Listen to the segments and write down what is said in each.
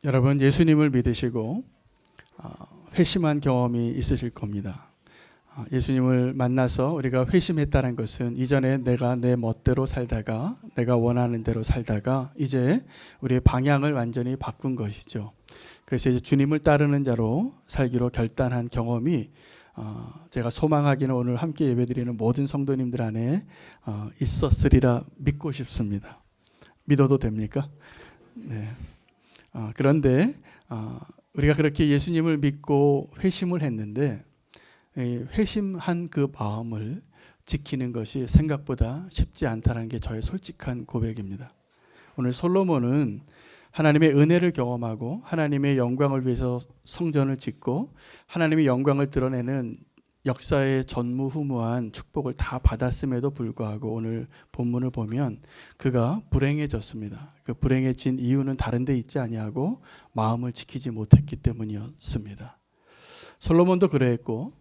여러분 예수님을 믿으시고 회심한 경험이 있으실 겁니다. 예수님을 만나서 우리가 회심했다는 것은 이전에 내가 내 멋대로 살다가 내가 원하는 대로 살다가 이제 우리의 방향을 완전히 바꾼 것이죠. 그래서 이제 주님을 따르는 자로 살기로 결단한 경험이 제가 소망하기는 오늘 함께 예배드리는 모든 성도님들 안에 있었으리라 믿고 싶습니다. 믿어도 됩니까? 네. 그런데 우리가 그렇게 예수님을 믿고 회심을 했는데 회심한 그 마음을 지키는 것이 생각보다 쉽지 않다는 게 저의 솔직한 고백입니다. 오늘 솔로몬은 하나님의 은혜를 경험하고 하나님의 영광을 위해서 성전을 짓고 하나님의 영광을 드러내는 역사의 전무후무한 축복을 다 받았음에도 불구하고 오늘 본문을 보면 그가 불행해졌습니다. 그 불행해진 이유는 다른 데 있지 아니하고 마음을 지키지 못했기 때문이었습니다. 솔로몬도 그러했고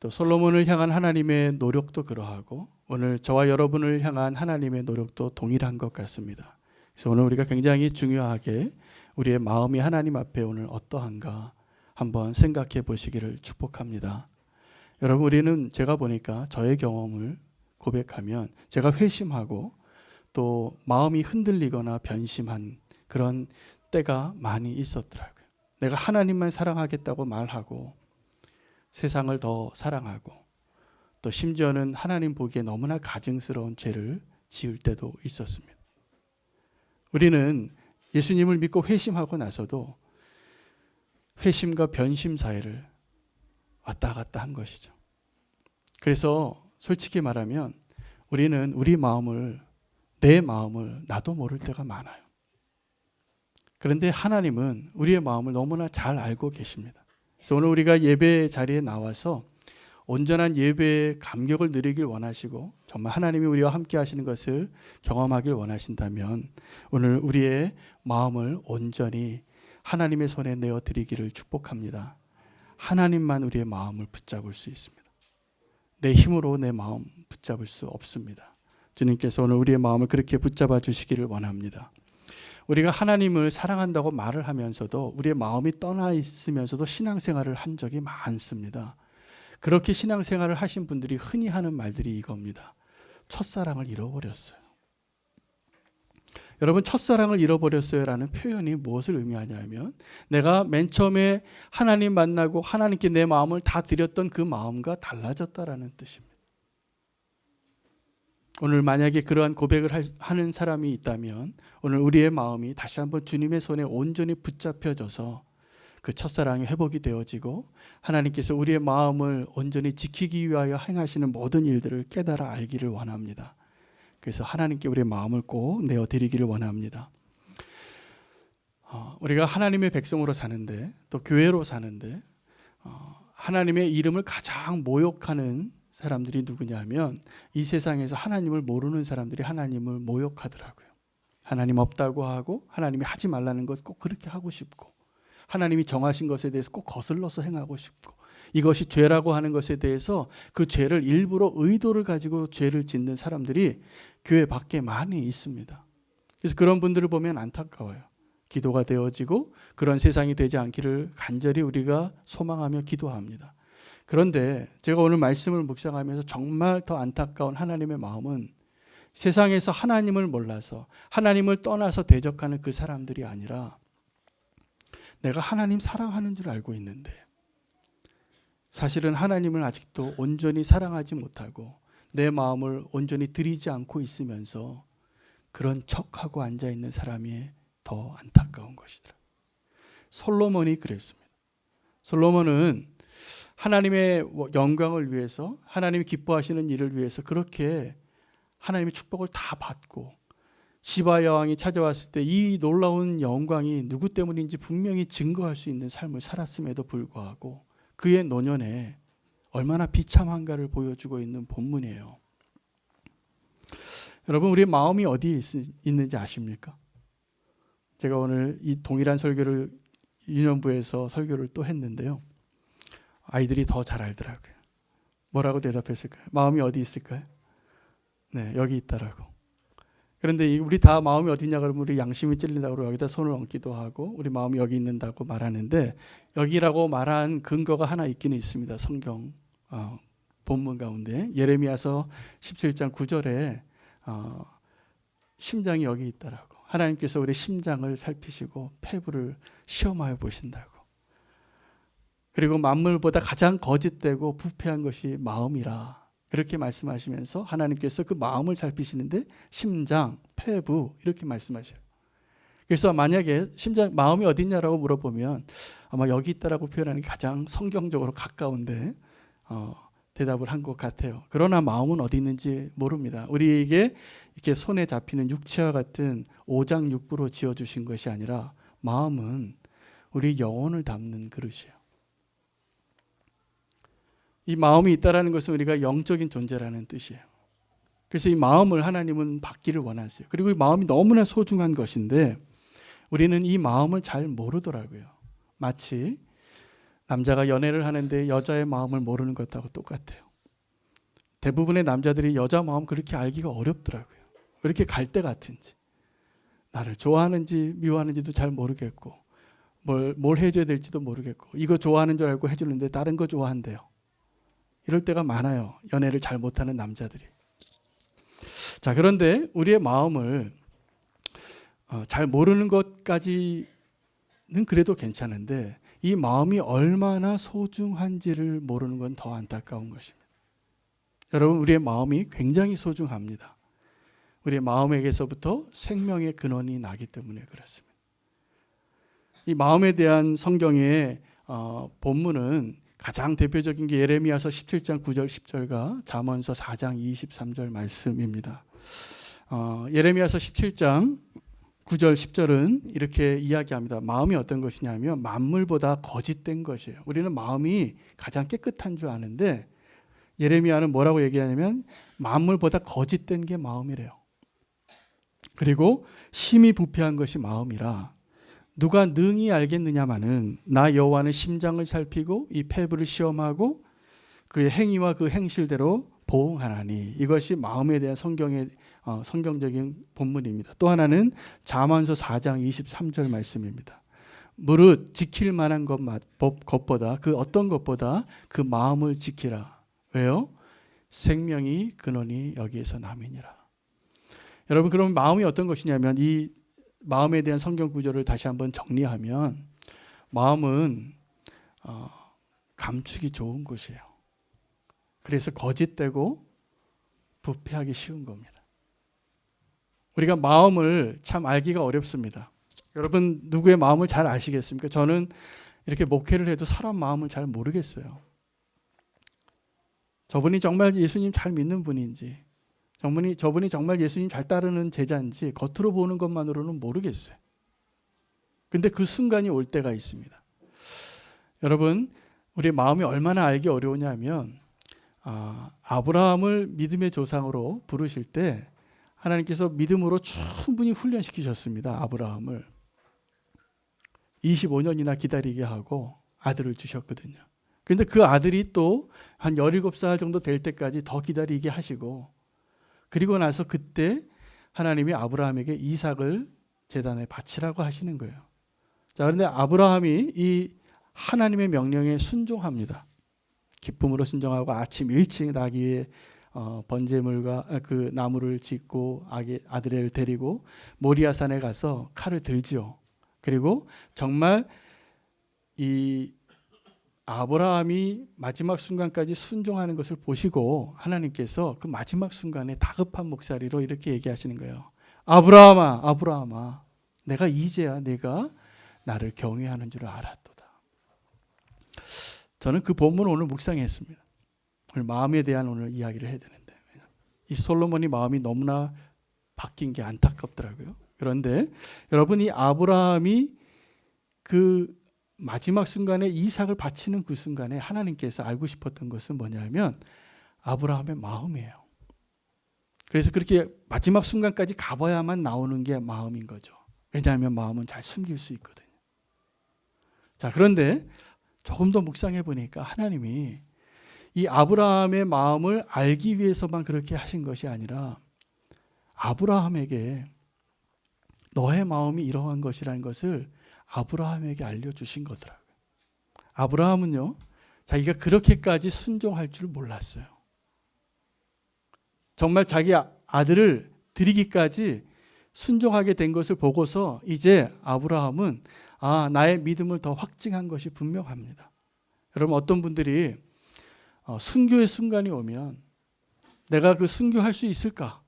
또 솔로몬을 향한 하나님의 노력도 그러하고 오늘 저와 여러분을 향한 하나님의 노력도 동일한 것 같습니다. 그래서 오늘 우리가 굉장히 중요하게 우리의 마음이 하나님 앞에 오늘 어떠한가 한번 생각해 보시기를 축복합니다. 여러분 우리는 제가 보니까 저의 경험을 고백하면 제가 회심하고 또 마음이 흔들리거나 변심한 그런 때가 많이 있었더라고요. 내가 하나님만 사랑하겠다고 말하고 세상을 더 사랑하고 또 심지어는 하나님 보기에 너무나 가증스러운 죄를 지을 때도 있었습니다. 우리는 예수님을 믿고 회심하고 나서도 회심과 변심 사이를 왔다 갔다 한 것이죠. 그래서 솔직히 말하면 우리는 우리 마음을 내 마음을 나도 모를 때가 많아요. 그런데 하나님은 우리의 마음을 너무나 잘 알고 계십니다. 그래서 오늘 우리가 예배 자리에 나와서 온전한 예배의 감격을 누리길 원하시고 정말 하나님이 우리와 함께 하시는 것을 경험하길 원하신다면 오늘 우리의 마음을 온전히 하나님의 손에 내어드리기를 축복합니다. 하나님만 우리의 마음을 붙잡을 수 있습니다. 내 힘으로 내 마음 붙잡을 수 없습니다. 주님께서 오늘 우리의 마음을 그렇게 붙잡아 주시기를 원합니다. 우리가 하나님을 사랑한다고 말을 하면서도 우리의 마음이 떠나 있으면서도 신앙생활을 한 적이 많습니다. 그렇게 신앙생활을 하신 분들이 흔히 하는 말들이 이겁니다. 첫사랑을 잃어버렸어요. 여러분 첫사랑을 잃어버렸어요라는 표현이 무엇을 의미하냐면 내가 맨 처음에 하나님 만나고 하나님께 내 마음을 다 드렸던 그 마음과 달라졌다라는 뜻입니다. 오늘 만약에 그러한 고백을 하는 사람이 있다면 오늘 우리의 마음이 다시 한번 주님의 손에 온전히 붙잡혀져서 그 첫사랑이 회복이 되어지고 하나님께서 우리의 마음을 온전히 지키기 위하여 행하시는 모든 일들을 깨달아 알기를 원합니다. 그래서 하나님께 우리의 마음을 꼭 내어드리기를 원합니다. 우리가 하나님의 백성으로 사는데 또 교회로 사는데 하나님의 이름을 가장 모욕하는 사람들이 누구냐면 이 세상에서 하나님을 모르는 사람들이 하나님을 모욕하더라고요. 하나님 없다고 하고 하나님이 하지 말라는 것 꼭 그렇게 하고 싶고 하나님이 정하신 것에 대해서 꼭 거슬러서 행하고 싶고 이것이 죄라고 하는 것에 대해서 그 죄를 일부러 의도를 가지고 죄를 짓는 사람들이 교회 밖에 많이 있습니다. 그래서 그런 분들을 보면 안타까워요. 기도가 되어지고 그런 세상이 되지 않기를 간절히 우리가 소망하며 기도합니다. 그런데 제가 오늘 말씀을 묵상하면서 정말 더 안타까운 하나님의 마음은 세상에서 하나님을 몰라서 하나님을 떠나서 대적하는 그 사람들이 아니라 내가 하나님 사랑하는 줄 알고 있는데 사실은 하나님을 아직도 온전히 사랑하지 못하고 내 마음을 온전히 드리지 않고 있으면서 그런 척하고 앉아있는 사람이 더 안타까운 것이더라. 솔로몬이 그랬습니다. 솔로몬은 하나님의 영광을 위해서 하나님이 기뻐하시는 일을 위해서 그렇게 하나님의 축복을 다 받고 시바 여왕이 찾아왔을 때 이 놀라운 영광이 누구 때문인지 분명히 증거할 수 있는 삶을 살았음에도 불구하고 그의 노년에 얼마나 비참한가를 보여주고 있는 본문이에요. 여러분 우리의 마음이 어디에 있는지 아십니까? 제가 오늘 이 동일한 설교를 유년부에서 설교를 또 했는데요. 아이들이 더 잘 알더라고요. 뭐라고 대답했을까요? 마음이 어디 있을까요? 네, 여기 있다라고. 그런데 우리 다 마음이 어디냐 그러면 우리 양심이 찔린다고 여기다 손을 얹기도 하고 우리 마음이 여기 있는다고 말하는데 여기라고 말한 근거가 하나 있기는 있습니다. 성경 본문 가운데 예레미야서 17장 9절에 심장이 여기 있다라고, 하나님께서 우리 심장을 살피시고 폐부를 시험하여 보신다고, 그리고 만물보다 가장 거짓되고 부패한 것이 마음이라 그렇게 말씀하시면서 하나님께서 그 마음을 살피시는데 심장, 폐부 이렇게 말씀하셔요. 그래서 만약에 심장, 마음이 어딨냐라고 물어보면 아마 여기 있다라고 표현하는 게 가장 성경적으로 가까운데 대답을 한 것 같아요. 그러나 마음은 어디 있는지 모릅니다. 우리에게 이렇게 손에 잡히는 육체와 같은 오장육부로 지어주신 것이 아니라 마음은 우리 영혼을 담는 그릇이에요. 이 마음이 있다라는 것은 우리가 영적인 존재라는 뜻이에요. 그래서 이 마음을 하나님은 받기를 원하세요. 그리고 이 마음이 너무나 소중한 것인데 우리는 이 마음을 잘 모르더라고요. 마치 남자가 연애를 하는데 여자의 마음을 모르는 것하고 똑같아요. 대부분의 남자들이 여자 마음 그렇게 알기가 어렵더라고요. 왜 이렇게 갈대 같은지, 나를 좋아하는지 미워하는지도 잘 모르겠고 뭘 해줘야 될지도 모르겠고 이거 좋아하는 줄 알고 해주는데 다른 거 좋아한대요. 이럴 때가 많아요. 연애를 잘 못하는 남자들이. 자, 그런데 우리의 마음을 잘 모르는 것까지는 그래도 괜찮은데 이 마음이 얼마나 소중한지를 모르는 건 더 안타까운 것입니다. 여러분, 우리의 마음이 굉장히 소중합니다. 우리의 마음에게서부터 생명의 근원이 나기 때문에 그렇습니다. 이 마음에 대한 성경의 본문은 가장 대표적인 게 예레미야서 17장 9절 10절과 잠언서 4장 23절 말씀입니다. 예레미야서 17장 9절 10절은 이렇게 이야기합니다. 마음이 어떤 것이냐면 만물보다 거짓된 것이에요. 우리는 마음이 가장 깨끗한 줄 아는데 예레미야는 뭐라고 얘기하냐면 만물보다 거짓된 게 마음이래요. 그리고 심히 부패한 것이 마음이라 누가 능히 알겠느냐마는 나 여호와는 심장을 살피고 이 폐부를 시험하고 그의 행위와 그 행실대로 보응하나니. 이것이 마음에 대한 성경적인 본문입니다. 또 하나는 잠언서 4장 23절 말씀입니다. 무릇 지킬 만한 것보다 그 어떤 것보다 그 마음을 지키라. 왜요? 생명이 근원이 여기에서 남이니라. 여러분, 그럼 마음이 어떤 것이냐면 이 마음에 대한 성경 구절을 다시 한번 정리하면 마음은 감추기 좋은 곳이에요. 그래서 거짓되고 부패하기 쉬운 겁니다. 우리가 마음을 참 알기가 어렵습니다. 여러분, 누구의 마음을 잘 아시겠습니까? 저는 이렇게 목회를 해도 사람 마음을 잘 모르겠어요. 저분이 정말 예수님 잘 믿는 분인지, 저분이 정말 예수님 잘 따르는 제자인지 겉으로 보는 것만으로는 모르겠어요. 근데 그 순간이 올 때가 있습니다. 여러분, 우리 마음이 얼마나 알기 어려우냐면 아브라함을 믿음의 조상으로 부르실 때 하나님께서 믿음으로 충분히 훈련시키셨습니다. 아브라함을 25년이나 기다리게 하고 아들을 주셨거든요. 그런데 그 아들이 또 한 17살 정도 될 때까지 더 기다리게 하시고, 그리고 나서 그때 하나님이 아브라함에게 이삭을 제단에 바치라고 하시는 거예요. 자, 그런데 아브라함이 이 하나님의 명령에 순종합니다. 기쁨으로 순종하고 아침 일찍 나귀의 번제물과 그 나무를 짓고 아들을 데리고 모리아산에 가서 칼을 들지요. 그리고 정말 이 아브라함이 마지막 순간까지 순종하는 것을 보시고 하나님께서 그 마지막 순간에 다급한 목소리로 이렇게 얘기하시는 거예요. 아브라함아, 아브라함아, 내가 이제야 내가 나를 경외하는 줄 알았도다. 저는 그 본문을 오늘 묵상했습니다. 오늘 마음에 대한 오늘 이야기를 해야 되는데 이 솔로몬이 마음이 너무나 바뀐 게 안타깝더라고요. 그런데 여러분, 이 아브라함이 그 마지막 순간에 이삭을 바치는 그 순간에 하나님께서 알고 싶었던 것은 뭐냐면 아브라함의 마음이에요. 그래서 그렇게 마지막 순간까지 가봐야만 나오는 게 마음인 거죠. 왜냐하면 마음은 잘 숨길 수 있거든요. 자, 그런데 조금 더 묵상해 보니까 하나님이 이 아브라함의 마음을 알기 위해서만 그렇게 하신 것이 아니라 아브라함에게 너의 마음이 이러한 것이라는 것을 아브라함에게 알려주신 거더라고요. 아브라함은요, 자기가 그렇게까지 순종할 줄 몰랐어요. 정말 자기 아들을 드리기까지 순종하게 된 것을 보고서 이제 아브라함은 나의 믿음을 더 확증한 것이 분명합니다. 여러분, 어떤 분들이 순교의 순간이 오면 내가 그 순교할 수 있을까?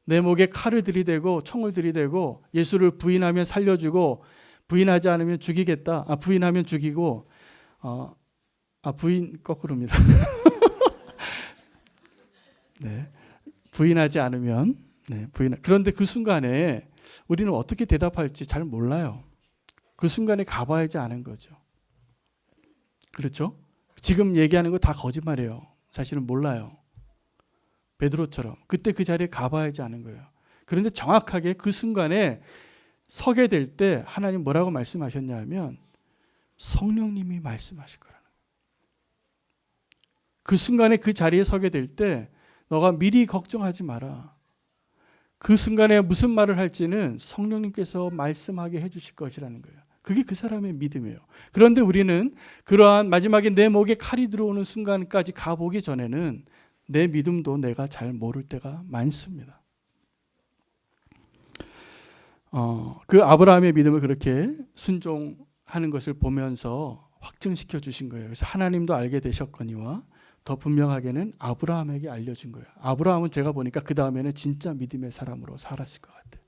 내 목에 칼을 들이대고 총을 들이대고 예수를 부인하면 살려주고 부인하지 않으면 죽이겠다. 부인하면 죽이고 부인 거꾸로입니다. 네, 부인하지 않으면 그런데 그 순간에 우리는 어떻게 대답할지 잘 몰라요. 그 순간에 가봐야지 아는 거죠. 그렇죠? 지금 얘기하는 거 다 거짓말이에요. 사실은 몰라요. 베드로처럼 그때 그 자리에 가봐야지 아는 거예요. 그런데 정확하게 그 순간에 서게 될 때 하나님 뭐라고 말씀하셨냐 하면 성령님이 말씀하실 거라는 거예요. 그 순간에 그 자리에 서게 될 때 너가 미리 걱정하지 마라. 그 순간에 무슨 말을 할지는 성령님께서 말씀하게 해주실 것이라는 거예요. 그게 그 사람의 믿음이에요. 그런데 우리는 그러한 마지막에 내 목에 칼이 들어오는 순간까지 가보기 전에는 내 믿음도 내가 잘 모를 때가 많습니다. 그 아브라함의 믿음을 그렇게 순종하는 것을 보면서 확증시켜 주신 거예요. 그래서 하나님도 알게 되셨거니와 더 분명하게는 아브라함에게 알려준 거예요. 아브라함은 제가 보니까 그 다음에는 진짜 믿음의 사람으로 살았을 것 같아요.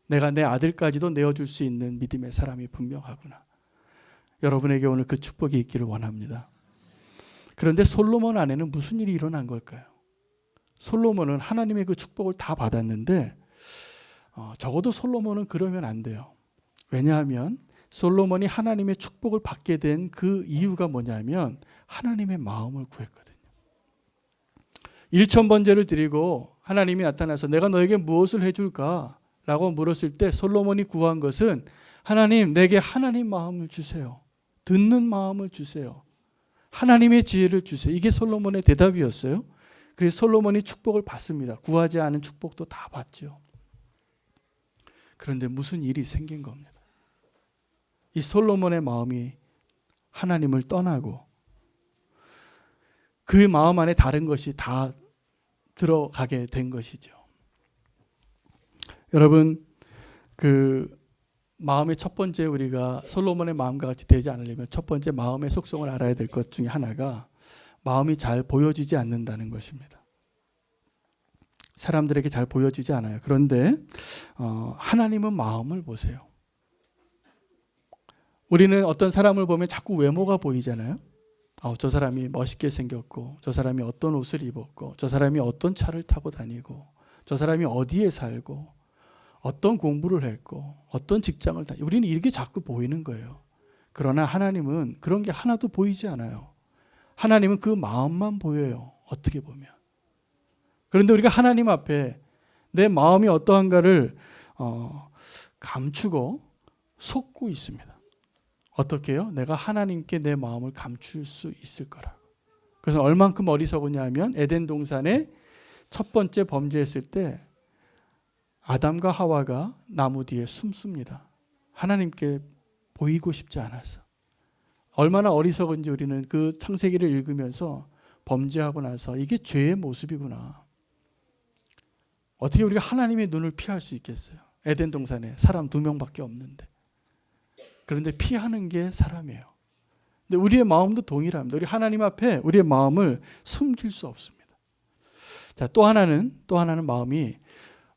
내가 내 아들까지도 내어줄 수 있는 믿음의 사람이 분명하구나. 여러분에게 오늘 그 축복이 있기를 원합니다. 그런데 솔로몬 안에는 무슨 일이 일어난 걸까요? 솔로몬은 하나님의 그 축복을 다 받았는데 적어도 솔로몬은 그러면 안 돼요. 왜냐하면 솔로몬이 하나님의 축복을 받게 된 그 이유가 뭐냐면 하나님의 마음을 구했거든요. 1000번제를 드리고 하나님이 나타나서 내가 너에게 무엇을 해줄까? 라고 물었을 때 솔로몬이 구한 것은 하나님, 내게 하나님 마음을 주세요. 듣는 마음을 주세요. 하나님의 지혜를 주세요. 이게 솔로몬의 대답이었어요. 그래서 솔로몬이 축복을 받습니다. 구하지 않은 축복도 다 받죠. 그런데 무슨 일이 생긴 겁니다. 이 솔로몬의 마음이 하나님을 떠나고 그 마음 안에 다른 것이 다 들어가게 된 것이죠. 여러분, 그 마음의 첫 번째 우리가 솔로몬의 마음과 같이 되지 않으려면 첫 번째 마음의 속성을 알아야 될 것 중에 하나가 마음이 잘 보여지지 않는다는 것입니다. 사람들에게 잘 보여지지 않아요. 그런데 하나님은 마음을 보세요. 우리는 어떤 사람을 보면 자꾸 외모가 보이잖아요. 저 사람이 멋있게 생겼고 저 사람이 어떤 옷을 입었고 저 사람이 어떤 차를 타고 다니고 저 사람이 어디에 살고 어떤 공부를 했고 어떤 직장을 다니고 우리는 이렇게 자꾸 보이는 거예요. 그러나 하나님은 그런 게 하나도 보이지 않아요. 하나님은 그 마음만 보여요. 어떻게 보면. 그런데 우리가 하나님 앞에 내 마음이 어떠한가를 감추고 속고 있습니다. 어떻게 해요? 내가 하나님께 내 마음을 감출 수 있을 거라고. 그래서 얼만큼 어리석으냐 하면 에덴 동산에 첫 번째 범죄했을 때 아담과 하와가 나무 뒤에 숨습니다. 하나님께 보이고 싶지 않았어. 얼마나 어리석은지 우리는 그 창세기를 읽으면서 범죄하고 나서 이게 죄의 모습이구나. 어떻게 우리가 하나님의 눈을 피할 수 있겠어요? 에덴 동산에 사람 2명밖에 없는데. 그런데 피하는 게 사람이에요. 근데 우리의 마음도 동일합니다. 우리 하나님 앞에 우리의 마음을 숨길 수 없습니다. 자, 또 하나는 마음이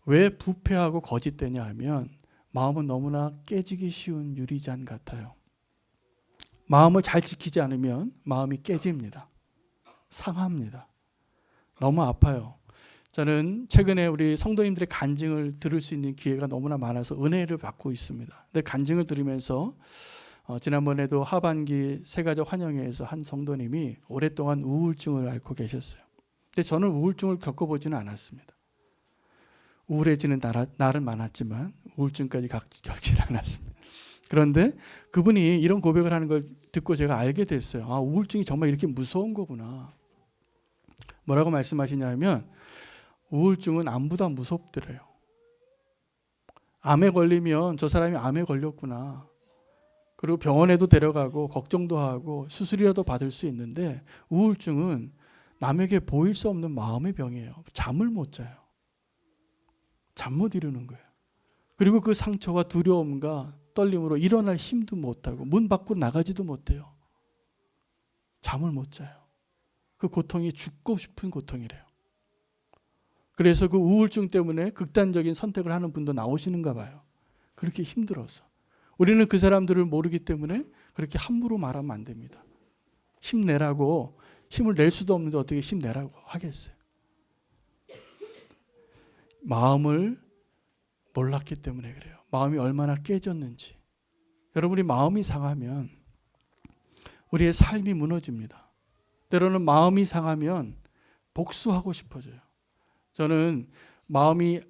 왜 부패하고 거짓되냐 하면 마음은 너무나 깨지기 쉬운 유리잔 같아요. 마음을 잘 지키지 않으면 마음이 깨집니다. 상합니다. 너무 아파요. 저는 최근에 우리 성도님들의 간증을 들을 수 있는 기회가 너무나 많아서 은혜를 받고 있습니다. 근데 간증을 들으면서 지난번에도 하반기 새가족 환영회에서 한 성도님이 오랫동안 우울증을 앓고 계셨어요. 근데 저는 우울증을 겪어보지는 않았습니다. 우울해지는 날은 많았지만 우울증까지 겪지는 않았습니다. 그런데 그분이 이런 고백을 하는 걸 듣고 제가 알게 됐어요. 우울증이 정말 이렇게 무서운 거구나. 뭐라고 말씀하시냐면 우울증은 암보다 무섭더래요. 암에 걸리면 저 사람이 암에 걸렸구나. 그리고 병원에도 데려가고 걱정도 하고 수술이라도 받을 수 있는데 우울증은 남에게 보일 수 없는 마음의 병이에요. 잠을 못 자요. 잠 못 이루는 거예요. 그리고 그 상처와 두려움과 떨림으로 일어날 힘도 못하고 문 밖으로 나가지도 못해요. 잠을 못 자요. 그 고통이 죽고 싶은 고통이래요. 그래서 그 우울증 때문에 극단적인 선택을 하는 분도 나오시는가 봐요. 그렇게 힘들어서. 우리는 그 사람들을 모르기 때문에 그렇게 함부로 말하면 안 됩니다. 힘내라고, 힘을 낼 수도 없는데 어떻게 힘내라고 하겠어요. 마음을 몰랐기 때문에 그래요. 마음이 얼마나 깨졌는지. 여러분이 마음이 상하면 우리의 삶이 무너집니다. 때로는 마음이 상하면 복수하고 싶어져요. 저는 마음이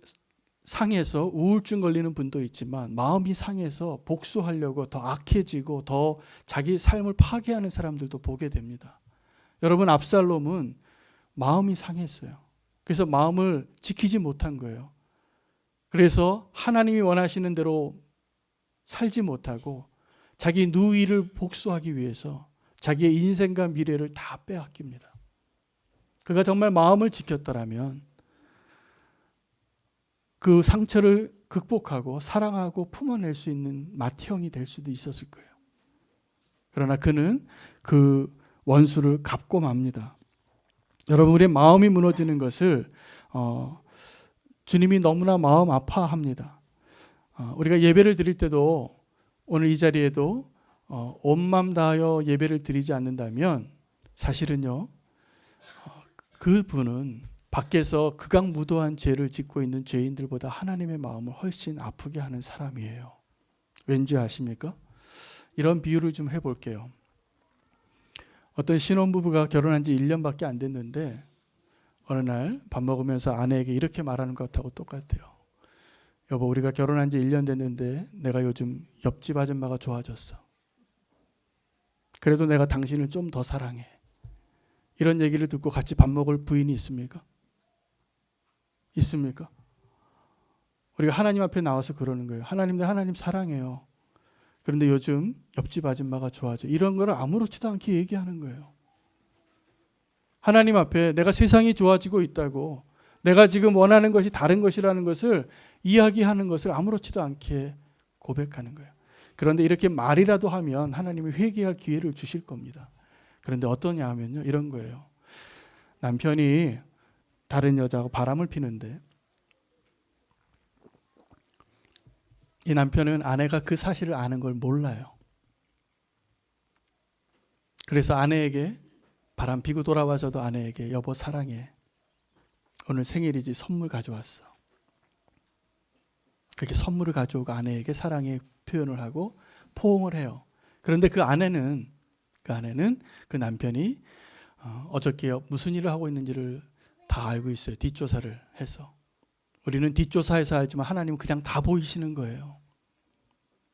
상해서 우울증 걸리는 분도 있지만 마음이 상해서 복수하려고 더 악해지고 더 자기 삶을 파괴하는 사람들도 보게 됩니다. 여러분, 압살롬은 마음이 상했어요. 그래서 마음을 지키지 못한 거예요. 그래서 하나님이 원하시는 대로 살지 못하고 자기 누이를 복수하기 위해서 자기의 인생과 미래를 다 빼앗깁니다. 그가 정말 마음을 지켰더라면 그 상처를 극복하고 사랑하고 품어낼 수 있는 맏형이 될 수도 있었을 거예요. 그러나 그는 그 원수를 갚고 맙니다. 여러분, 우리의 마음이 무너지는 것을 주님이 너무나 마음 아파합니다. 우리가 예배를 드릴 때도 오늘 이 자리에도 온 마음 다하여 예배를 드리지 않는다면 사실은요, 그분은 밖에서 극악무도한 죄를 짓고 있는 죄인들보다 하나님의 마음을 훨씬 아프게 하는 사람이에요. 왠지 아십니까? 이런 비유를 좀 해볼게요. 어떤 신혼부부가 결혼한 지 1년밖에 안 됐는데 어느 날 밥 먹으면서 아내에게 이렇게 말하는 것하고 똑같아요. 여보, 우리가 결혼한 지 1년 됐는데 내가 요즘 옆집 아줌마가 좋아졌어. 그래도 내가 당신을 좀 더 사랑해. 이런 얘기를 듣고 같이 밥 먹을 부인이 있습니까? 있습니까? 우리가 하나님 앞에 나와서 그러는 거예요. 하나님 사랑해요. 그런데 요즘 옆집 아줌마가 좋아져. 이런 거를 아무렇지도 않게 얘기하는 거예요. 하나님 앞에 내가 세상이 좋아지고 있다고, 내가 지금 원하는 것이 다른 것이라는 것을 이야기하는 것을 아무렇지도 않게 고백하는 거예요. 그런데 이렇게 말이라도 하면 하나님이 회개할 기회를 주실 겁니다. 그런데 어떠냐 하면요, 이런 거예요. 남편이 다른 여자하고 바람을 피는데 이 남편은 아내가 그 사실을 아는 걸 몰라요. 그래서 아내에게 바람 피고 돌아와서도 아내에게 여보 사랑해. 오늘 생일이지 선물 가져왔어. 그렇게 선물을 가져오고 아내에게 사랑의 표현을 하고 포옹을 해요. 그런데 그 아내는 그 남편이 어저께 무슨 일을 하고 있는지를 다 알고 있어요. 뒷조사를 해서. 우리는 뒷조사해서 알지만 하나님은 그냥 다 보이시는 거예요.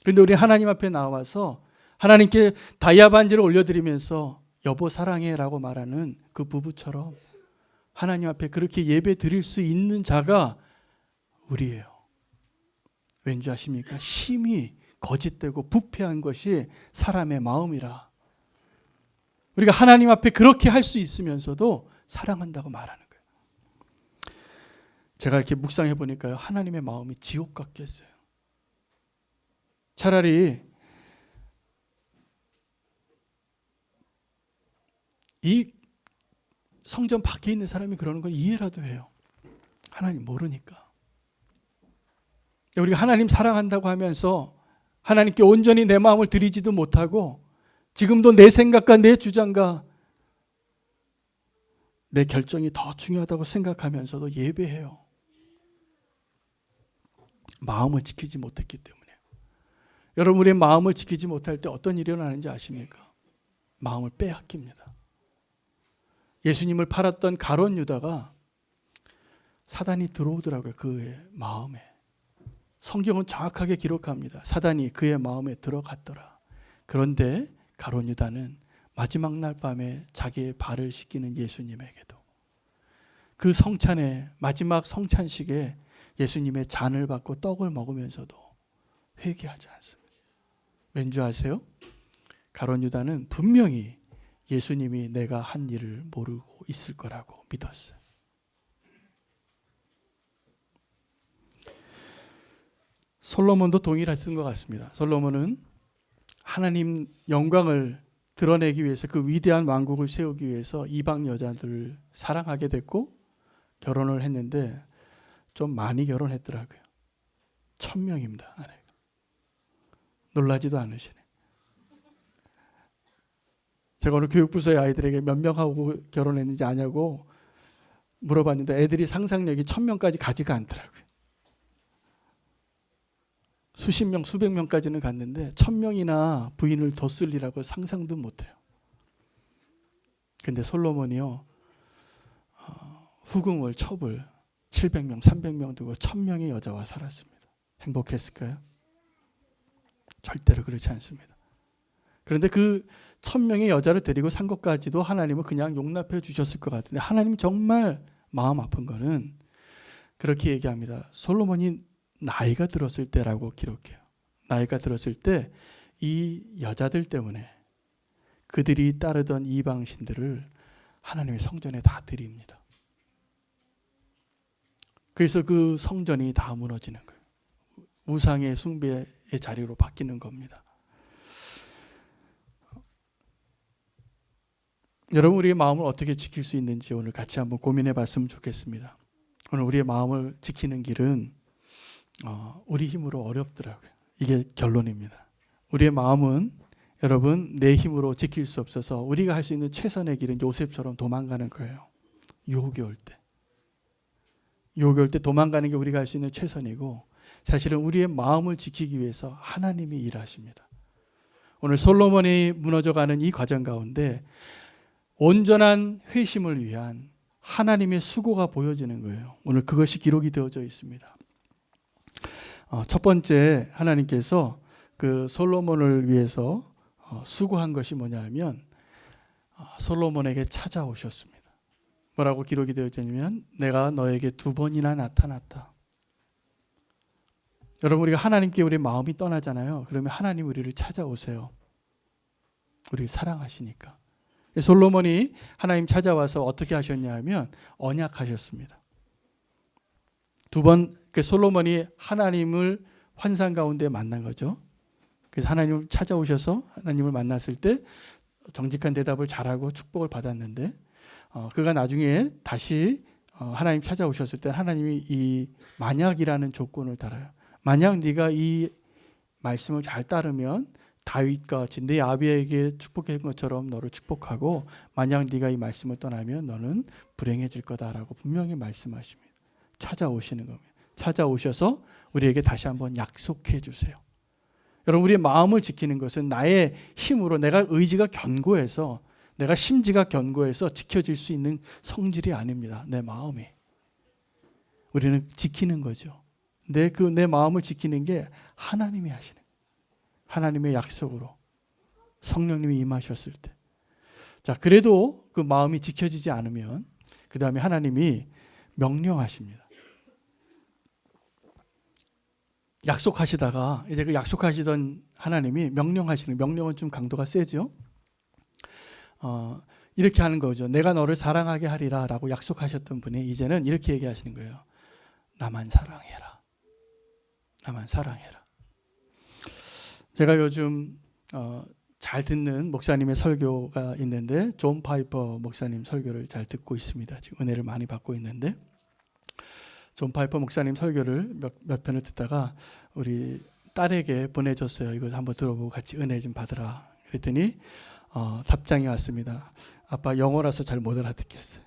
그런데 우리 하나님 앞에 나와서 하나님께 다이아 반지를 올려드리면서 여보 사랑해 라고 말하는 그 부부처럼 하나님 앞에 그렇게 예배 드릴 수 있는 자가 우리예요. 왠지 아십니까? 심히 거짓되고 부패한 것이 사람의 마음이라. 우리가 하나님 앞에 그렇게 할 수 있으면서도 사랑한다고 말하는 거예요. 제가 이렇게 묵상해 보니까요, 하나님의 마음이 지옥 같겠어요. 차라리 이 성전 밖에 있는 사람이 그러는 건 이해라도 해요. 하나님 모르니까. 우리가 하나님 사랑한다고 하면서 하나님께 온전히 내 마음을 드리지도 못하고 지금도 내 생각과 내 주장과 내 결정이 더 중요하다고 생각하면서도 예배해요. 마음을 지키지 못했기 때문에. 여러분, 우리의 마음을 지키지 못할 때 어떤 일이 일어나는지 아십니까? 마음을 빼앗깁니다. 예수님을 팔았던 가룟 유다가 사단이 들어오더라고요. 그의 마음에. 성경은 정확하게 기록합니다. 사단이 그의 마음에 들어갔더라. 그런데 가룟 유다는 마지막 날 밤에 자기의 발을 씻기는 예수님에게도 그 성찬의 마지막 성찬식에 예수님의 잔을 받고 떡을 먹으면서도 회개하지 않습니다. 왠지 아세요? 가룟 유다는 분명히 예수님이 내가 한 일을 모르고 있을 거라고 믿었어요. 솔로몬도 동일했던 것 같습니다. 솔로몬은 하나님 영광을 드러내기 위해서 그 위대한 왕국을 세우기 위해서 이방 여자들을 사랑하게 됐고 결혼을 했는데 좀 많이 결혼했더라고요. 1000명입니다. 아내가. 놀라지도 않으시네. 제가 오늘 교육부서의 아이들에게 몇 명하고 결혼했는지 아냐고 물어봤는데 애들이 상상력이 1000명까지 가지가 않더라고요. 수십 명, 수백 명까지는 갔는데 1000명이나 부인을 뒀으리라고 상상도 못해요. 근데 솔로몬이요, 후궁을 첩을 700명, 300명 두고 1000명의 여자와 살았습니다. 행복했을까요? 절대로 그렇지 않습니다. 그런데 그 1000명의 여자를 데리고 산 것까지도 하나님은 그냥 용납해 주셨을 것 같은데 하나님 정말 마음 아픈 거는 그렇게 얘기합니다. 솔로몬이 나이가 들었을 때라고 기록해요. 나이가 들었을 때 이 여자들 때문에 그들이 따르던 이방신들을 하나님의 성전에 다 드립니다. 그래서 그 성전이 다 무너지는 거예요. 우상의 숭배의 자리로 바뀌는 겁니다. 여러분, 우리의 마음을 어떻게 지킬 수 있는지 오늘 같이 한번 고민해 봤으면 좋겠습니다. 오늘 우리의 마음을 지키는 길은 우리 힘으로 어렵더라고요. 이게 결론입니다. 우리의 마음은 여러분 내 힘으로 지킬 수 없어서 우리가 할 수 있는 최선의 길은 요셉처럼 도망가는 거예요. 유혹이 올 때. 유혹이 올 때 도망가는 게 우리가 할 수 있는 최선이고 사실은 우리의 마음을 지키기 위해서 하나님이 일하십니다. 오늘 솔로몬이 무너져가는 이 과정 가운데 온전한 회심을 위한 하나님의 수고가 보여지는 거예요. 오늘 그것이 기록이 되어져 있습니다. 첫 번째 하나님께서 그 솔로몬을 위해서 수고한 것이 뭐냐 하면 솔로몬에게 찾아오셨습니다. 뭐라고 기록이 되어져 있냐면 내가 너에게 2번이나 나타났다. 여러분 우리가 하나님께 우리 마음이 떠나잖아요. 그러면 하나님 우리를 찾아오세요. 우리를 사랑하시니까. 솔로몬이 하나님 찾아와서 어떻게 하셨냐 하면 언약하셨습니다. 2번 그 솔로몬이 하나님을 환상 가운데 만난 거죠. 그래서 하나님을 찾아오셔서 하나님을 만났을 때 정직한 대답을 잘하고 축복을 받았는데 그가 나중에 다시 하나님 찾아오셨을 때 하나님이 이 만약이라는 조건을 달아요. 만약 네가 이 말씀을 잘 따르면 다윗과 같이 네 아비에게 축복한 것처럼 너를 축복하고 만약 네가 이 말씀을 떠나면 너는 불행해질 거다라고 분명히 말씀하십니다. 찾아오시는 겁니다. 찾아오셔서 우리에게 다시 한번 약속해 주세요. 여러분 우리의 마음을 지키는 것은 나의 힘으로 내가 의지가 견고해서 내가 심지가 견고해서 지켜질 수 있는 성질이 아닙니다. 내 마음이. 우리는 지키는 거죠. 내 마음을 지키는 게 하나님이 하시는 하나님의 약속으로 성령님이 임하셨을 때. 자, 그래도 그 마음이 지켜지지 않으면 그 다음에 하나님이 명령하십니다. 약속하시다가 이제 그 약속하시던 하나님이 명령하시는 명령은 좀 강도가 세죠. 이렇게 하는 거죠. 내가 너를 사랑하게 하리라 라고 약속하셨던 분이 이제는 이렇게 얘기하시는 거예요. 나만 사랑해라. 나만 사랑해라. 제가 요즘 잘 듣는 목사님의 설교가 있는데 존 파이퍼 목사님 설교를 잘 듣고 있습니다. 지금 은혜를 많이 받고 있는데 존 파이퍼 목사님 설교를 몇 편을 듣다가 우리 딸에게 보내줬어요. 이거 한번 들어보고 같이 은혜 좀 받으라. 그랬더니 답장이 왔습니다. 아빠 영어라서 잘 못 알아듣겠어요.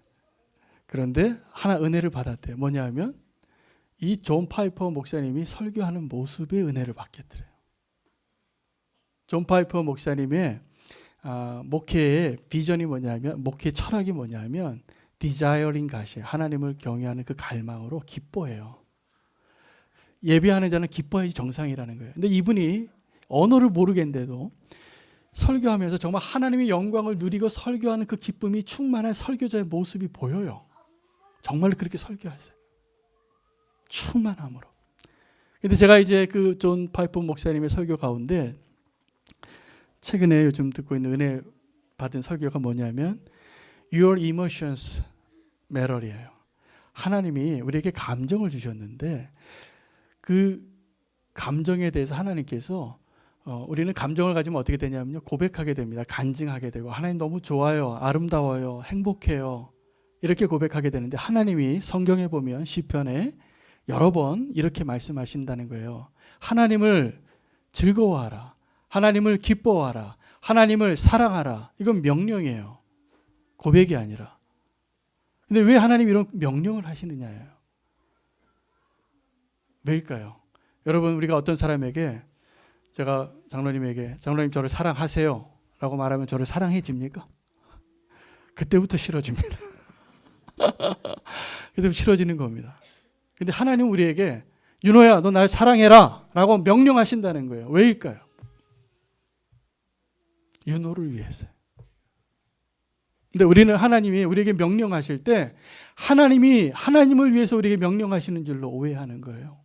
그런데 하나 은혜를 받았대요. 뭐냐 하면 이 존 파이퍼 목사님이 설교하는 모습에 은혜를 받겠더래요. 존 파이퍼 목사님의 목회의 비전이 뭐냐면 목회 철학이 뭐냐면 desiring God이에요. 하나님을 경외하는 그 갈망으로 기뻐해요. 예배하는 자는 기뻐야지 정상이라는 거예요. 근데 이분이 언어를 모르겠는데도 설교하면서 정말 하나님의 영광을 누리고 설교하는 그 기쁨이 충만한 설교자의 모습이 보여요. 정말로 그렇게 설교하세요. 충만함으로. 근데 제가 이제 그 존 파이퍼 목사님의 설교 가운데 최근에 요즘 듣고 있는 은혜 받은 설교가 뭐냐면 Your emotions matter이에요. 하나님이 우리에게 감정을 주셨는데 그 감정에 대해서 하나님께서 우리는 감정을 가지면 어떻게 되냐면요. 고백하게 됩니다. 간증하게 되고 하나님 너무 좋아요. 아름다워요. 행복해요. 이렇게 고백하게 되는데 하나님이 성경에 보면 시편에 여러 번 이렇게 말씀하신다는 거예요. 하나님을 즐거워하라. 하나님을 기뻐하라. 하나님을 사랑하라. 이건 명령이에요. 고백이 아니라. 근데 왜 하나님이 이런 명령을 하시느냐예요. 왜일까요? 여러분 우리가 어떤 사람에게 제가 장로님에게 장로님 저를 사랑하세요 라고 말하면 저를 사랑해집니까? 그때부터 싫어집니다. 그때부터 싫어지는 겁니다. 근데 하나님은 우리에게 윤호야 너 날 사랑해라 라고 명령하신다는 거예요. 왜일까요? 윤호를 위해서요. 근데 우리는 하나님이 우리에게 명령하실 때 하나님이 하나님을 위해서 우리에게 명령하시는 줄로 오해하는 거예요.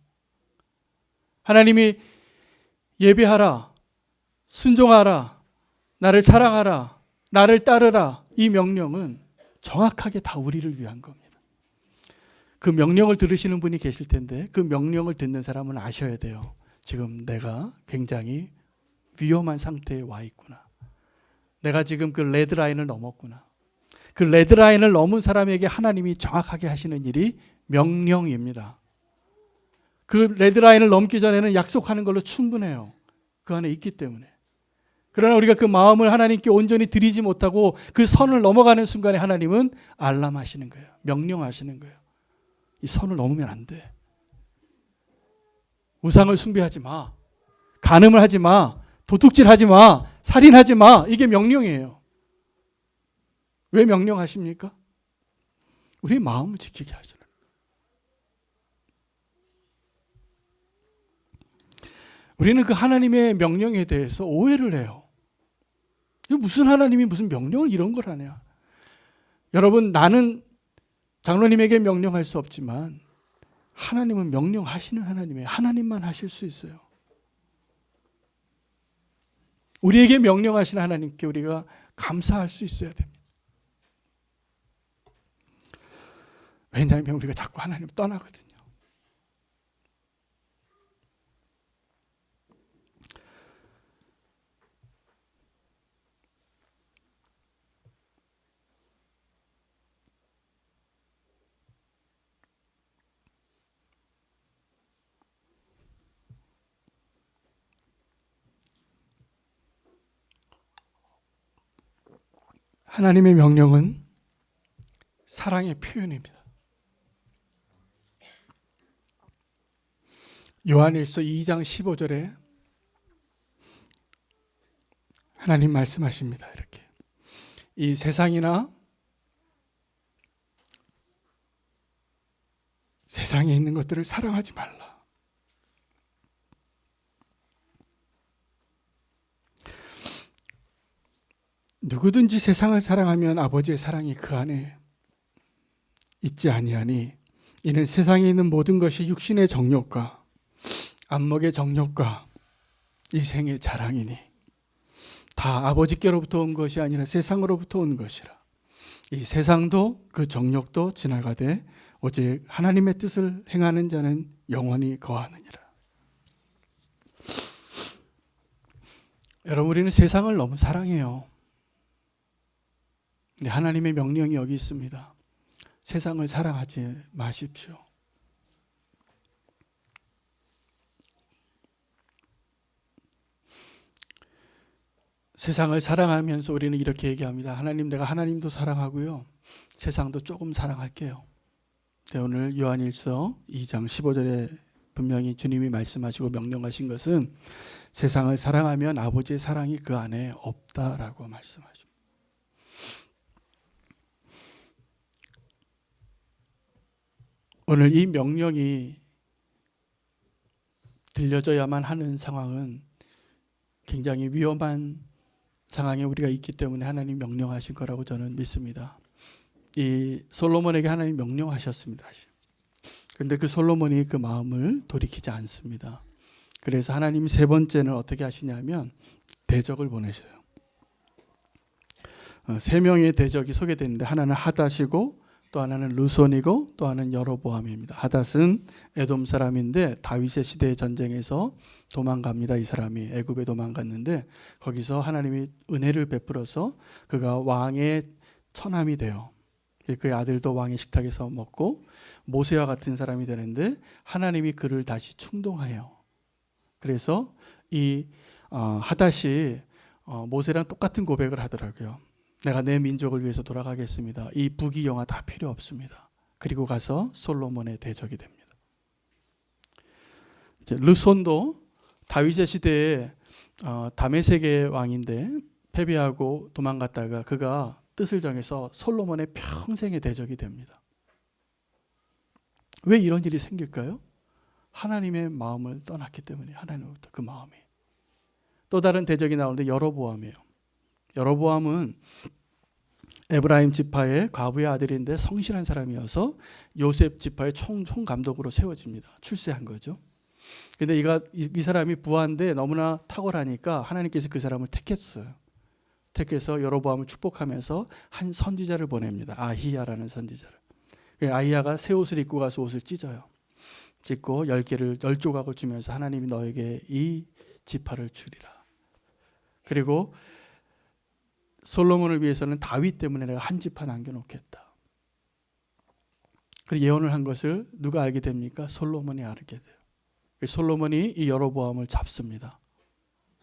하나님이 예배하라, 순종하라, 나를 사랑하라, 나를 따르라 이 명령은 정확하게 다 우리를 위한 겁니다. 그 명령을 들으시는 분이 계실 텐데 그 명령을 듣는 사람은 아셔야 돼요. 지금 내가 굉장히 위험한 상태에 와 있구나. 내가 지금 그 레드라인을 넘었구나. 그 레드라인을 넘은 사람에게 하나님이 정확하게 하시는 일이 명령입니다. 그 레드라인을 넘기 전에는 약속하는 걸로 충분해요. 그 안에 있기 때문에. 그러나 우리가 그 마음을 하나님께 온전히 드리지 못하고 그 선을 넘어가는 순간에 하나님은 알람하시는 거예요. 명령하시는 거예요. 이 선을 넘으면 안 돼. 우상을 숭배하지 마. 간음을 하지 마. 도둑질하지 마. 살인하지 마. 이게 명령이에요. 왜 명령하십니까? 우리의 마음을 지키게 하시는. 우리는 그 하나님의 명령에 대해서 오해를 해요. 무슨 하나님이 무슨 명령을 이런 걸 하냐. 여러분 나는 장로님에게 명령할 수 없지만 하나님은 명령하시는 하나님이에요. 하나님만 하실 수 있어요. 우리에게 명령하신 하나님께 우리가 감사할 수 있어야 됩니다. 왜냐하면 우리가 자꾸 하나님을 떠나거든요. 하나님의 명령은 사랑의 표현입니다. 요한일서 2장 15절에 하나님 말씀하십니다. 이렇게 이 세상이나 세상에 있는 것들을 사랑하지 말라. 누구든지 세상을 사랑하면 아버지의 사랑이 그 안에 있지 아니하니 이는 세상에 있는 모든 것이 육신의 정욕과 안목의 정욕과 이 생의 자랑이니 다 아버지께로부터 온 것이 아니라 세상으로부터 온 것이라. 이 세상도 그 정욕도 지나가되 오직 하나님의 뜻을 행하는 자는 영원히 거하느니라. 여러분 우리는 세상을 너무 사랑해요. 근데 하나님의 명령이 여기 있습니다. 세상을 사랑하지 마십시오. 세상을 사랑하면서 우리는 이렇게 얘기합니다. 하나님 내가 하나님도 사랑하고요. 세상도 조금 사랑할게요. 네, 오늘 요한일서 2장 15절에 분명히 주님이 말씀하시고 명령하신 것은 세상을 사랑하면 아버지의 사랑이 그 안에 없다라고 말씀하십니다. 오늘 이 명령이 들려져야만 하는 상황은 굉장히 위험한 상황에 우리가 있기 때문에 하나님 명령하신 거라고 저는 믿습니다. 이 솔로몬에게 하나님 명령하셨습니다. 그런데 그 솔로몬이 그 마음을 돌이키지 않습니다. 그래서 하나님이 세 번째는 어떻게 하시냐면 대적을 보내셔요. 세 명의 대적이 소개되는데 하나는 하닷이고 또 하나는 르손이고 또 하나는 여로보암입니다. 하닷은 에돔 사람인데 다윗의 시대의 전쟁에서 도망갑니다. 이 사람이 애굽에 도망갔는데 거기서 하나님이 은혜를 베풀어서 그가 왕의 처남이 돼요. 그의 아들도 왕의 식탁에서 먹고 모세와 같은 사람이 되는데 하나님이 그를 다시 충동해요. 그래서 이 하닷이 모세랑 똑같은 고백을 하더라고요. 내가 내 민족을 위해서 돌아가겠습니다. 이 부귀 영화 다 필요 없습니다. 그리고 가서 솔로몬의 대적이 됩니다. 르손도 다윗의 시대에 다메섹의 왕인데 패배하고 도망갔다가 그가 뜻을 정해서 솔로몬의 평생의 대적이 됩니다. 왜 이런 일이 생길까요? 하나님의 마음을 떠났기 때문에 하나님으로부터 그 마음이. 또 다른 대적이 나오는데 여로보암이에요. 여로보암은 에브라임 지파의 과부의 아들인데 성실한 사람이어서 요셉 지파의 총감독으로 세워집니다. 출세한 거죠. 근데 이 사람이 부하인데 너무나 탁월하니까 하나님께서 그 사람을 택했어요. 택해서 여로보암을 축복하면서 한 선지자를 보냅니다. 아히야라는 선지자를. 아히야가 새 옷을 입고 가서 옷을 찢어요. 찢고 10조각을 주면서 하나님이 너에게 이 지파를 주리라. 그리고 솔로몬을 위해서는 다윗 때문에 내가 한 지파 남겨놓겠다. 그 예언을 한 것을 누가 알게 됩니까? 솔로몬이 알게 돼요. 솔로몬이 이 여로보암을 잡습니다.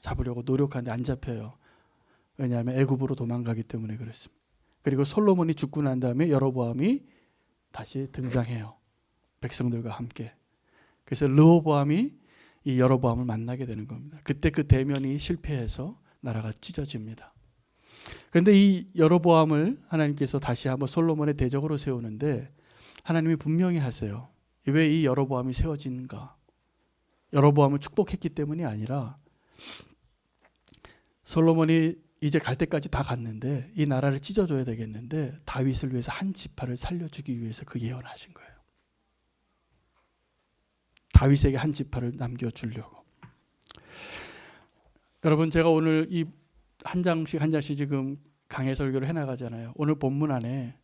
잡으려고 노력하는데 안 잡혀요. 왜냐하면 애굽으로 도망가기 때문에 그렇습니다. 그리고 솔로몬이 죽고 난 다음에 여로보암이 다시 등장해요. 백성들과 함께. 그래서 르호보암이 이 여로보암을 만나게 되는 겁니다. 그때 그 대면이 실패해서 나라가 찢어집니다. 그런데 이 여로보암을 하나님께서 다시 한번 솔로몬의 대적으로 세우는데 하나님이 분명히 하세요. 왜 이 여로보암이 세워진가? 여로보암을 축복했기 때문이 아니라 솔로몬이 이제 갈 때까지 다 갔는데 이 나라를 찢어줘야 되겠는데 다윗을 위해서 한 지파를 살려주기 위해서 그 예언하신 거예요. 다윗에게 한 지파를 남겨주려고. 여러분 제가 오늘 이 한 장씩 지금 강해 설교를 해나가잖아요. 오늘 본문 안에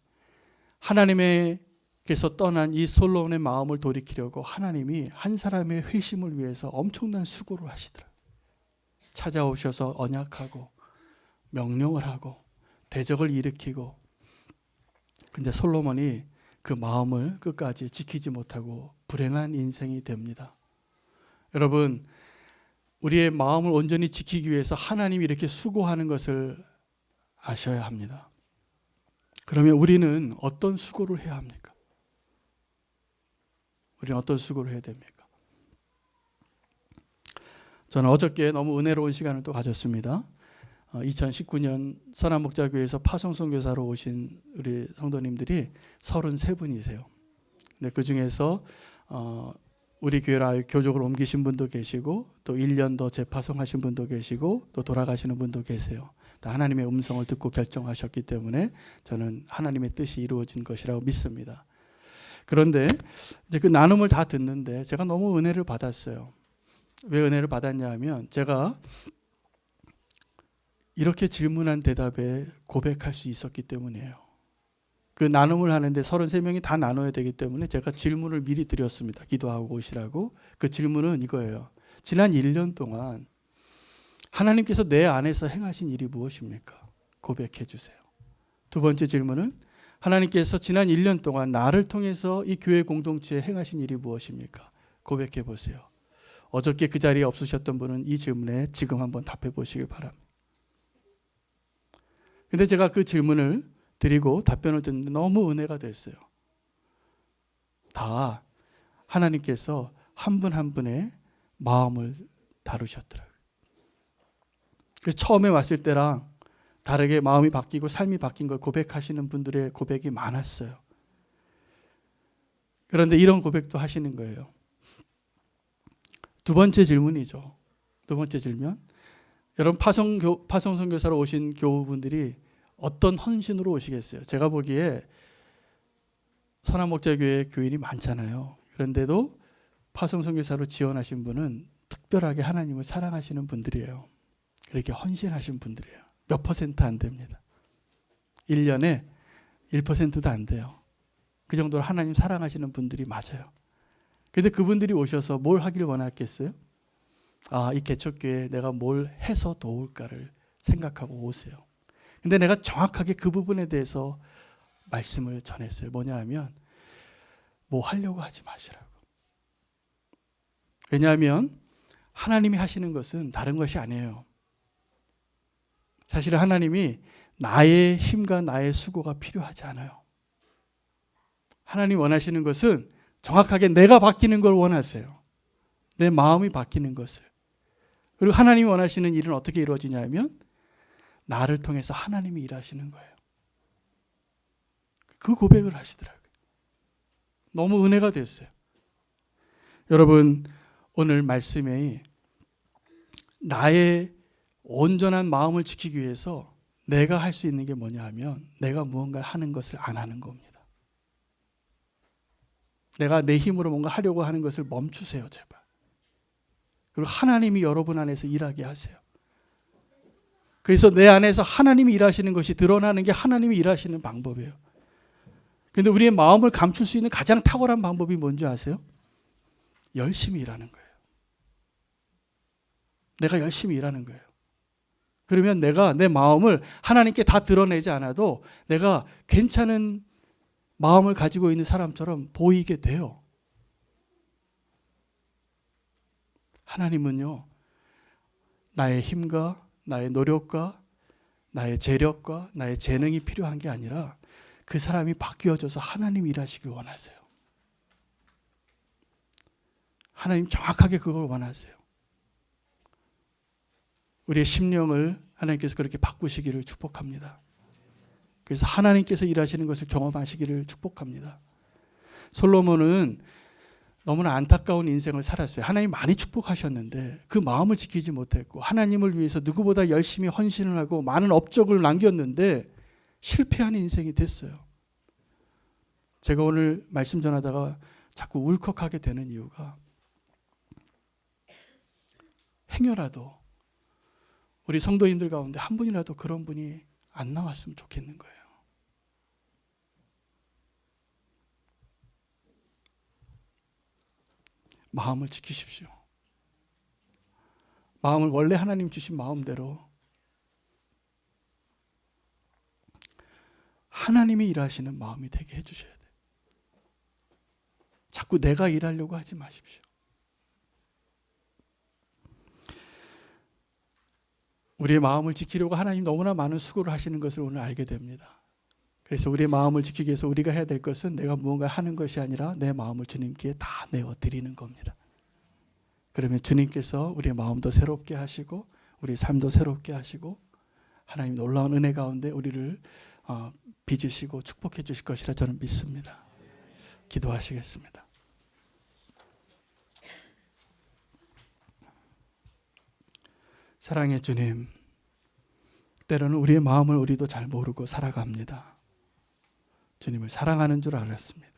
하나님께서 떠난 이 솔로몬의 마음을 돌이키려고 하나님이 한 사람의 회심을 위해서 엄청난 수고를 하시더라고요. 찾아오셔서 언약하고 명령을 하고 대적을 일으키고 근데 솔로몬이 그 마음을 끝까지 지키지 못하고 불행한 인생이 됩니다. 여러분 우리의 마음을 온전히 지키기 위해서 하나님이 이렇게 수고하는 것을 아셔야 합니다. 그러면 우리는 어떤 수고를 해야 합니까? 우리는 어떤 수고를 해야 됩니까? 저는 어저께 너무 은혜로운 시간을 또 가졌습니다. 2019년 선한목자교회에서 파송선교사로 오신 우리 성도님들이 33분이세요. 근데 그 중에서 우리 교회로 아예 교족을 옮기신 분도 계시고 또 1년 더 재파송하신 분도 계시고 또 돌아가시는 분도 계세요. 다 하나님의 음성을 듣고 결정하셨기 때문에 저는 하나님의 뜻이 이루어진 것이라고 믿습니다. 그런데 이제 그 나눔을 다 듣는데 제가 너무 은혜를 받았어요. 왜 은혜를 받았냐 하면 제가 이렇게 질문한 대답에 고백할 수 있었기 때문이에요. 그 나눔을 하는데 33명이 다 나눠야 되기 때문에 제가 질문을 미리 드렸습니다. 기도하고 오시라고. 그 질문은 이거예요. 지난 1년 동안 하나님께서 내 안에서 행하신 일이 무엇입니까? 고백해 주세요. 두 번째 질문은 하나님께서 지난 1년 동안 나를 통해서 이 교회 공동체에 행하신 일이 무엇입니까? 고백해 보세요. 어저께 그 자리에 없으셨던 분은 이 질문에 지금 한번 답해 보시길 바랍니다. 근데 제가 그 질문을 드리고 답변을 듣는데 너무 은혜가 됐어요. 다 하나님께서 한 분 한 분의 마음을 다루셨더라고요. 그래서 처음에 왔을 때랑 다르게 마음이 바뀌고 삶이 바뀐 걸 고백하시는 분들의 고백이 많았어요. 그런데 이런 고백도 하시는 거예요. 두 번째 질문이죠. 두 번째 질문. 여러분 파송 선교사로 오신 교우분들이 어떤 헌신으로 오시겠어요? 제가 보기에 선한목자교회 교인이 많잖아요. 그런데도 파송선교사로 지원하신 분은 특별하게 하나님을 사랑하시는 분들이에요. 그렇게 헌신하신 분들이에요. 몇 퍼센트 안 됩니다. 1년에 1%도 안 돼요. 그 정도로 하나님 사랑하시는 분들이 맞아요. 그런데 그분들이 오셔서 뭘 하길 원했겠어요? 이 개척교회에 내가 뭘 해서 도울까를 생각하고 오세요. 근데 내가 정확하게 그 부분에 대해서 말씀을 전했어요. 뭐냐 하면 뭐 하려고 하지 마시라고. 왜냐하면 하나님이 하시는 것은 다른 것이 아니에요. 사실은 하나님이 나의 힘과 나의 수고가 필요하지 않아요. 하나님 원하시는 것은 정확하게 내가 바뀌는 걸 원하세요. 내 마음이 바뀌는 것을. 그리고 하나님이 원하시는 일은 어떻게 이루어지냐면 나를 통해서 하나님이 일하시는 거예요. 그 고백을 하시더라고요. 너무 은혜가 됐어요. 여러분, 오늘 말씀에 나의 온전한 마음을 지키기 위해서 내가 할 수 있는 게 뭐냐 하면 내가 무언가를 하는 것을 안 하는 겁니다. 내가 내 힘으로 뭔가 하려고 하는 것을 멈추세요, 제발. 그리고 하나님이 여러분 안에서 일하게 하세요. 그래서 내 안에서 하나님이 일하시는 것이 드러나는 게 하나님이 일하시는 방법이에요. 그런데 우리의 마음을 감출 수 있는 가장 탁월한 방법이 뭔지 아세요? 열심히 일하는 거예요. 내가 열심히 일하는 거예요. 그러면 내가 내 마음을 하나님께 다 드러내지 않아도 내가 괜찮은 마음을 가지고 있는 사람처럼 보이게 돼요. 하나님은요, 나의 힘과 나의 노력과 나의 재력과 나의 재능이 필요한 게 아니라 그 사람이 바뀌어져서 하나님 일하시길 원하세요. 하나님 정확하게 그걸 원하세요. 우리의 심령을 하나님께서 그렇게 바꾸시기를 축복합니다. 그래서 하나님께서 일하시는 것을 경험하시기를 축복합니다. 솔로몬은 너무나 안타까운 인생을 살았어요. 하나님 많이 축복하셨는데 그 마음을 지키지 못했고 하나님을 위해서 누구보다 열심히 헌신을 하고 많은 업적을 남겼는데 실패한 인생이 됐어요. 제가 오늘 말씀 전하다가 자꾸 울컥하게 되는 이유가 행여라도 우리 성도님들 가운데 한 분이라도 그런 분이 안 나왔으면 좋겠는 거예요. 마음을 지키십시오. 마음을 원래 하나님 주신 마음대로 하나님이 일하시는 마음이 되게 해주셔야 돼요. 자꾸 내가 일하려고 하지 마십시오. 우리의 마음을 지키려고 하나님 너무나 많은 수고를 하시는 것을 오늘 알게 됩니다. 그래서 우리의 마음을 지키기 위해서 우리가 해야 될 것은 내가 무언가 하는 것이 아니라 내 마음을 주님께 다 내어드리는 겁니다. 그러면 주님께서 우리의 마음도 새롭게 하시고 우리의 삶도 새롭게 하시고 하나님 놀라운 은혜 가운데 우리를 빚으시고 축복해 주실 것이라 저는 믿습니다. 기도하시겠습니다. 사랑의 주님, 때로는 우리의 마음을 우리도 잘 모르고 살아갑니다. 주님을 사랑하는 줄 알았습니다.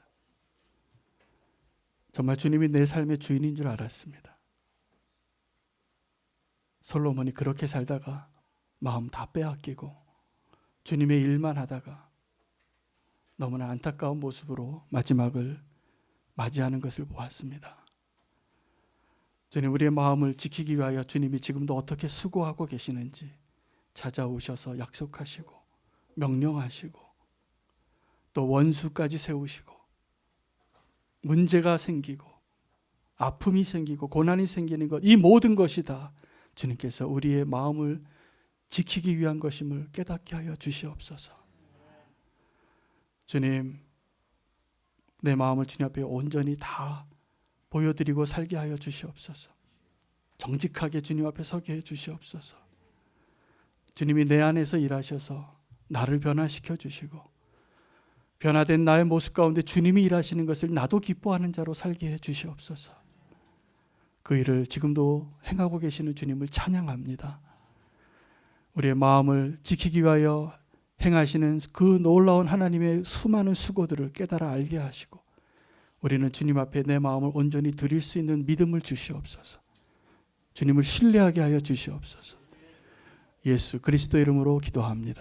정말 주님이 내 삶의 주인인 줄 알았습니다. 솔로몬이 그렇게 살다가 마음 다 빼앗기고 주님의 일만 하다가 너무나 안타까운 모습으로 마지막을 맞이하는 것을 보았습니다. 주님, 우리의 마음을 지키기 위하여 주님이 지금도 어떻게 수고하고 계시는지 찾아오셔서 약속하시고 명령하시고 또 원수까지 세우시고 문제가 생기고 아픔이 생기고 고난이 생기는 것, 이 모든 것이 다 주님께서 우리의 마음을 지키기 위한 것임을 깨닫게 하여 주시옵소서. 주님, 내 마음을 주님 앞에 온전히 다 보여드리고 살게 하여 주시옵소서. 정직하게 주님 앞에 서게 해 주시옵소서. 주님이 내 안에서 일하셔서 나를 변화시켜 주시고 변화된 나의 모습 가운데 주님이 일하시는 것을 나도 기뻐하는 자로 살게 해 주시옵소서. 그 일을 지금도 행하고 계시는 주님을 찬양합니다. 우리의 마음을 지키기 위하여 행하시는 그 놀라운 하나님의 수많은 수고들을 깨달아 알게 하시고 우리는 주님 앞에 내 마음을 온전히 드릴 수 있는 믿음을 주시옵소서. 주님을 신뢰하게 하여 주시옵소서. 예수 그리스도 이름으로 기도합니다.